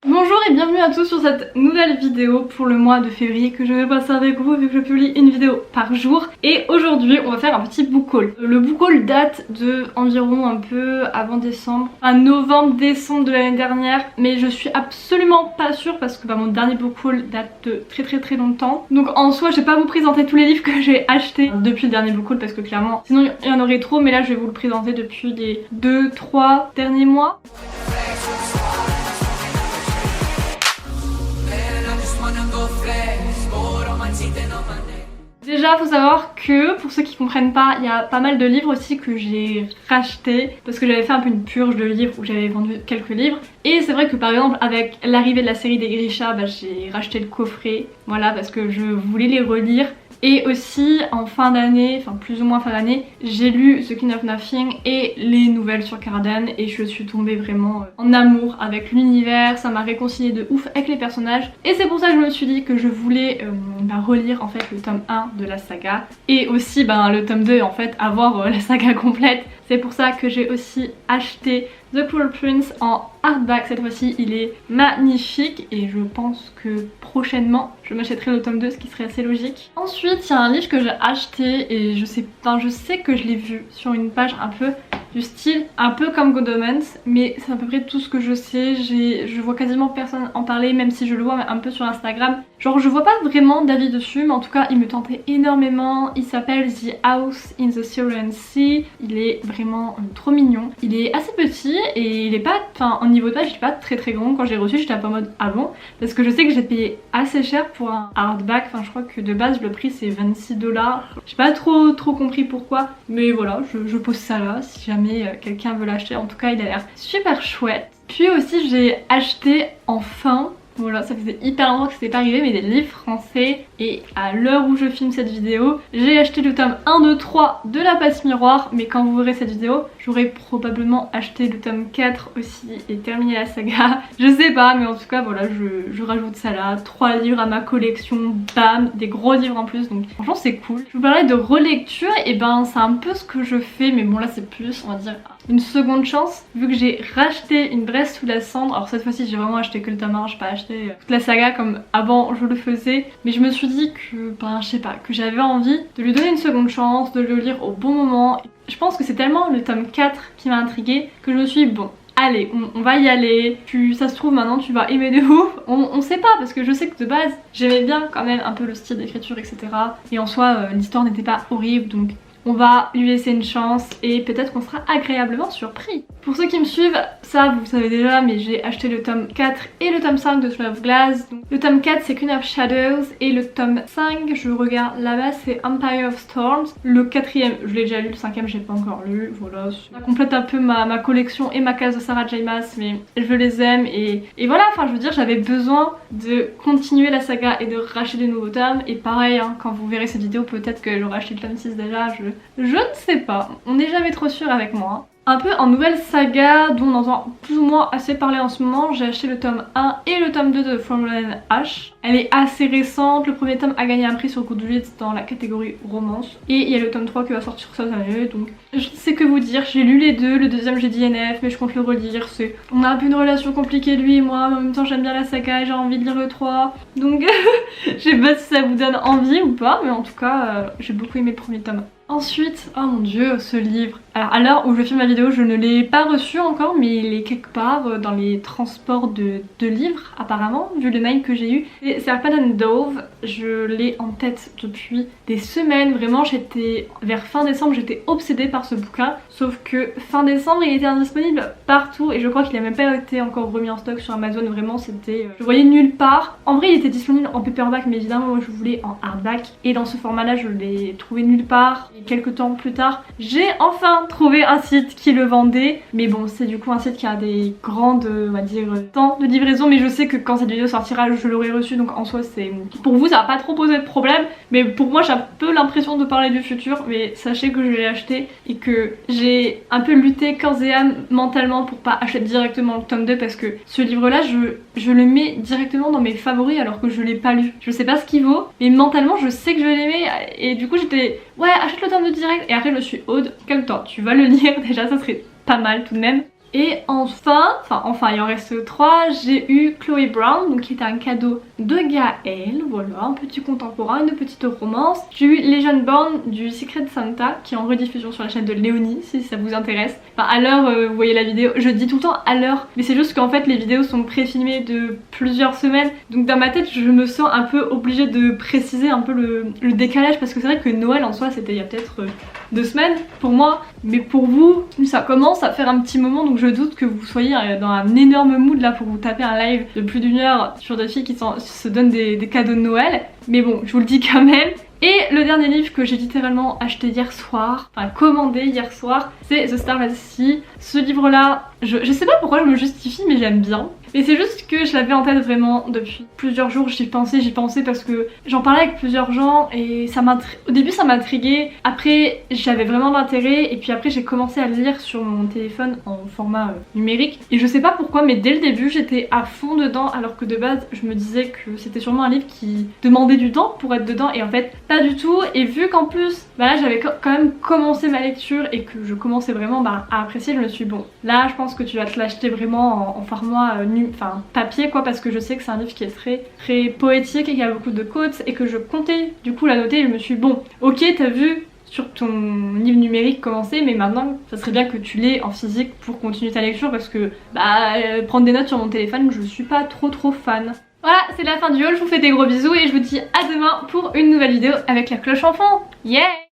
Bonjour et bienvenue à tous sur cette nouvelle vidéo pour le mois de février que je vais passer avec vous vu que je publie une vidéo par jour. Et aujourd'hui on va faire un petit book haul. Le book haul date de environ un peu avant décembre, à novembre-décembre de l'année dernière, mais je suis absolument pas sûre parce que mon dernier book haul date de très longtemps. Donc en soi je vais pas vous présenter tous les livres que j'ai achetés depuis le dernier book haul parce que clairement sinon il y en aurait trop, mais là je vais vous le présenter depuis les 2-3 derniers mois. Déjà faut savoir que pour ceux qui comprennent pas, il y a pas mal de livres aussi que j'ai rachetés parce que j'avais fait un peu une purge de livres où j'avais vendu quelques livres. Et c'est vrai que par exemple avec l'arrivée de la série des Grisha, j'ai racheté le coffret, voilà, parce que je voulais les relire. Et aussi en fin d'année, enfin plus ou moins fin d'année, j'ai lu The King of Nothing et les nouvelles sur Cardan et je suis tombée vraiment en amour avec l'univers, ça m'a réconcilié de ouf avec les personnages et c'est pour ça que je me suis dit que je voulais relire en fait le tome 1 de la saga et aussi le tome 2 en fait, avoir la saga complète. C'est pour ça que j'ai aussi acheté The Cruel Prince en hardback cette fois-ci, il est magnifique et je pense que prochainement je m'achèterai le tome 2, ce qui serait assez logique. Ensuite il y a un livre que j'ai acheté et je sais que je l'ai vu sur une page un peu du style un peu comme Good Omens, mais c'est à peu près tout ce que je sais. Je vois quasiment personne en parler, même si je le vois un peu sur Instagram. Genre je vois pas vraiment d'avis dessus, mais en tout cas il me tentait énormément. Il s'appelle The House in the Syrian Sea. Il est vraiment trop mignon. Il est assez petit et il est pas, en niveau de page il est pas très grand. Quand j'ai reçu j'étais un peu en mode ah bon, parce que je sais que j'ai payé assez cher pour un hardback. Je crois que de base le prix c'est 26 $. J'ai pas trop compris pourquoi, mais voilà, je pose ça là si jamais quelqu'un veut l'acheter. En tout cas il a l'air super chouette. Puis aussi j'ai acheté enfin, voilà, ça faisait hyper longtemps que c'était pas arrivé, mais des livres français. Et à l'heure où je filme cette vidéo, j'ai acheté le tome 1, 2, 3 de La Passe Miroir. Mais quand vous verrez cette vidéo, j'aurais probablement acheté le tome 4 aussi et terminé la saga. Je sais pas, mais en tout cas voilà, je rajoute ça là. 3 livres à ma collection, bam, des gros livres en plus, donc franchement c'est cool. Je vous parlais de relecture, et c'est un peu ce que je fais, mais bon là c'est plus, on va dire, une seconde chance, vu que j'ai racheté Une Bresse sous la cendre. Alors cette fois-ci j'ai vraiment acheté que le tome 1, j'ai pas acheté toute la saga comme avant je le faisais, mais je me suis dit que, je sais pas, que j'avais envie de lui donner une seconde chance, de le lire au bon moment. Je pense que c'est tellement le tome 4 qui m'a intriguée que je me suis dit bon, allez, on va y aller, ça se trouve maintenant tu vas aimer de ouf, on sait pas, parce que je sais que de base j'aimais bien quand même un peu le style d'écriture etc. Et en soi l'histoire n'était pas horrible, donc on va lui laisser une chance et peut-être qu'on sera agréablement surpris. Pour ceux qui me suivent, ça vous le savez déjà, mais j'ai acheté le tome 4 et le tome 5 de Throne of Glass. Donc, le tome 4 c'est Queen of Shadows et le tome 5, je regarde là-bas, c'est Empire of Storms. Le 4ème je l'ai déjà lu, le 5ème j'ai pas encore lu, voilà. Ça complète un peu ma collection et ma case de Sarah J Maas, mais je les aime et voilà, je veux dire, j'avais besoin de continuer la saga et de racheter des nouveaux tomes. Et pareil, quand vous verrez cette vidéo, peut-être que j'aurai acheté le tome 6 déjà, je ne sais pas, on n'est jamais trop sûr avec moi. Un peu en nouvelle saga dont on entend plus ou moins assez parler en ce moment, j'ai acheté le tome 1 et le tome 2 de Frontline H. Elle est assez récente, le premier tome a gagné un prix sur Goodreads dans la catégorie romance. Et il y a le tome 3 qui va sortir cette année, donc je ne sais que vous dire, j'ai lu les deux, le deuxième j'ai DNF mais je compte le relire. On a un peu une relation compliquée lui et moi, mais en même temps j'aime bien la saga et j'ai envie de lire le 3. Donc je sais pas si ça vous donne envie ou pas, mais en tout cas j'ai beaucoup aimé le premier tome. Ensuite, oh mon dieu, ce livre. Alors à l'heure où je filme ma vidéo, je ne l'ai pas reçu encore, mais il est quelque part dans les transports de livres apparemment, vu le mail que j'ai eu. C'est Serpent and Dove, je l'ai en tête depuis des semaines, vraiment vers fin décembre j'étais obsédée par ce bouquin, sauf que fin décembre il était indisponible partout et je crois qu'il n'a même pas été encore remis en stock sur Amazon, vraiment c'était... je le voyais nulle part. En vrai il était disponible en paperback, mais évidemment moi je voulais en hardback et dans ce format là je l'ai trouvé nulle part. Et quelques temps plus tard j'ai enfin trouvé un site qui le vendait, mais bon c'est du coup un site qui a des grandes, on va dire, temps de livraison, mais je sais que quand cette vidéo sortira je l'aurai reçu, donc en soi c'est... Pour vous ça va pas trop poser de problème, mais pour moi j'ai un peu l'impression de parler du futur, mais sachez que je l'ai acheté et que j'ai un peu lutté corps et âme mentalement pour pas acheter directement le tome 2, parce que ce livre là je le mets directement dans mes favoris alors que je l'ai pas lu. Je sais pas ce qu'il vaut, mais mentalement je sais que je vais l'aimer et du coup j'étais ouais achète le tome 2 direct, et après je me suis Aude, calme-toi, tu vas le lire déjà, ça serait pas mal tout de même. Et enfin, il en reste 3, j'ai eu Chloé Brown, donc qui était un cadeau de Gaël, voilà, un petit contemporain, une petite romance. J'ai eu Legend Born du Secret Santa, qui est en rediffusion sur la chaîne de Léonie, si ça vous intéresse. Enfin, à l'heure, vous voyez la vidéo, je dis tout le temps à l'heure, mais c'est juste qu'en fait les vidéos sont pré-filmées de plusieurs semaines, donc dans ma tête je me sens un peu obligée de préciser un peu le décalage, parce que c'est vrai que Noël en soi c'était il y a peut-être 2 semaines pour moi, mais pour vous ça commence à faire un petit moment, donc je doute que vous soyez dans un énorme mood là pour vous taper un live de plus d'1 heure sur des filles qui se donnent des cadeaux de Noël, mais bon, je vous le dis quand même. Et le dernier livre que j'ai littéralement acheté hier soir, enfin commandé hier soir, c'est The Starless Sea. Ce livre là, je sais pas pourquoi je me justifie, mais j'aime bien. Mais c'est juste que je l'avais en tête vraiment depuis plusieurs jours, j'y pensais parce que j'en parlais avec plusieurs gens et au début ça m'intriguait, après j'avais vraiment d'intérêt et puis après j'ai commencé à le lire sur mon téléphone en format numérique et je sais pas pourquoi, mais dès le début j'étais à fond dedans, alors que de base je me disais que c'était sûrement un livre qui demandait du temps pour être dedans, et en fait pas du tout. Et vu qu'en plus bah là j'avais quand même commencé ma lecture et que je commençais vraiment à apprécier, je me suis dit bon, là je pense que tu vas te l'acheter vraiment en format papier quoi, parce que je sais que c'est un livre qui est très poétique et qui a beaucoup de quotes et que je comptais du coup la noter, et je me suis dit bon, ok, t'as vu sur ton livre numérique commencer, mais maintenant ça serait bien que tu l'aies en physique pour continuer ta lecture, parce que prendre des notes sur mon téléphone, je suis pas trop fan. Voilà, c'est la fin du haul, je vous fais des gros bisous et je vous dis à demain pour une nouvelle vidéo avec la cloche en fond. Yeah!